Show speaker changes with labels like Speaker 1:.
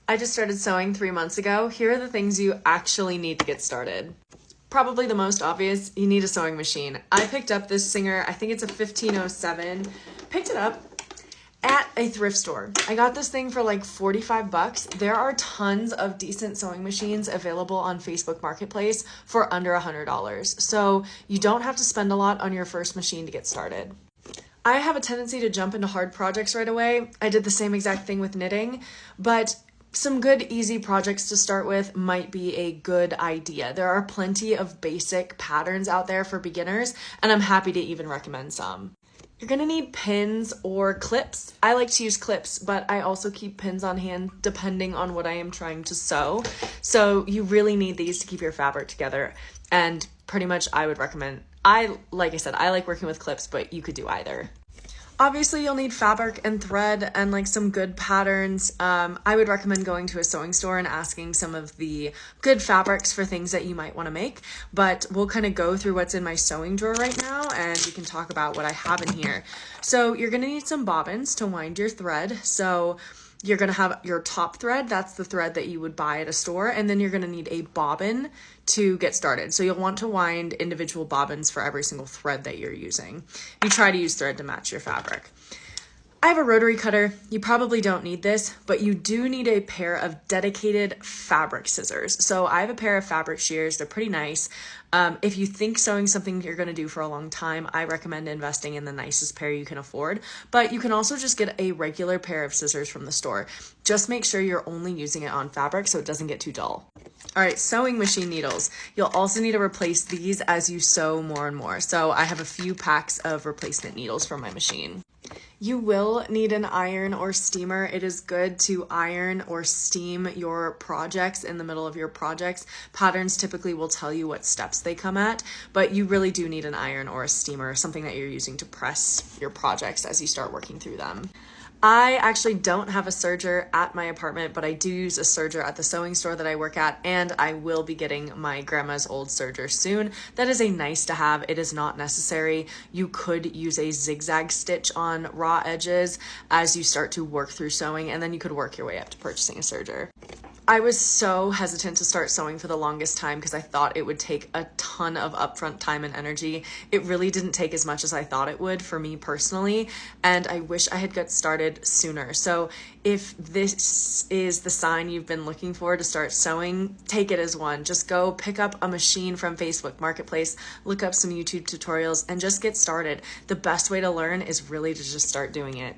Speaker 1: I just started sewing 3 months ago. Here are the things you actually need to get started. Probably the most obvious, you need a sewing machine. I picked up this Singer, I think it's a 1507. Picked it up at a thrift store. I got this thing for like 45 bucks. There are tons of decent sewing machines available on Facebook Marketplace for under $100. So you don't have to spend a lot on your first machine to get started. I have a tendency to jump into hard projects right away. I did the same exact thing with knitting, but some good easy projects to start with might be a good idea. There are plenty of basic patterns out there for beginners, and I'm happy to even recommend some. You're gonna need pins or clips. I like to use clips, but I also keep pins on hand depending on what I am trying to sew. So you really need these to keep your fabric together. And pretty much I would recommend, like I said, I like working with clips, but you could do either. Obviously, you'll need fabric and thread and like some good patterns. I would recommend going to a sewing store and asking some of the good fabrics for things that you might want to make. But we'll kind of go through what's in my sewing drawer right now, and we can talk about what I have in here. So you're going to need some bobbins to wind your thread. So you're going to have your top thread, that's the thread that you would buy at a store, and then you're going to need a bobbin to get started. So you'll want to wind individual bobbins for every single thread that you're using. You try to use thread to match your fabric. I have a rotary cutter. You probably don't need this, but you do need a pair of dedicated fabric scissors. So I have a pair of fabric shears. They're pretty nice. If you think sewing something you're going to do for a long time, I recommend investing in the nicest pair you can afford, but you can also just get a regular pair of scissors from the store. Just make sure you're only using it on fabric so it doesn't get too dull. All right, sewing machine needles. You'll also need to replace these as you sew more and more. So I have a few packs of replacement needles for my machine. You will need an iron or steamer. It is good to iron or steam your projects in the middle of your projects. Patterns typically will tell you what steps they come at, but you really do need an iron or a steamer, something that you're using to press your projects as you start working through them. I actually don't have a serger at my apartment, but I do use a serger at the sewing store that I work at, and I will be getting my grandma's old serger soon. That is a nice to have. It is not necessary. You could use a zigzag stitch on raw edges as you start to work through sewing, and then you could work your way up to purchasing a serger. I was so hesitant to start sewing for the longest time because I thought it would take a ton of upfront time and energy. It really didn't take as much as I thought it would for me personally, and I wish I had got started sooner. So if this is the sign you've been looking for to start sewing, take it as one. Just go pick up a machine from Facebook Marketplace, look up some YouTube tutorials, and just get started. The best way to learn is really to just start doing it.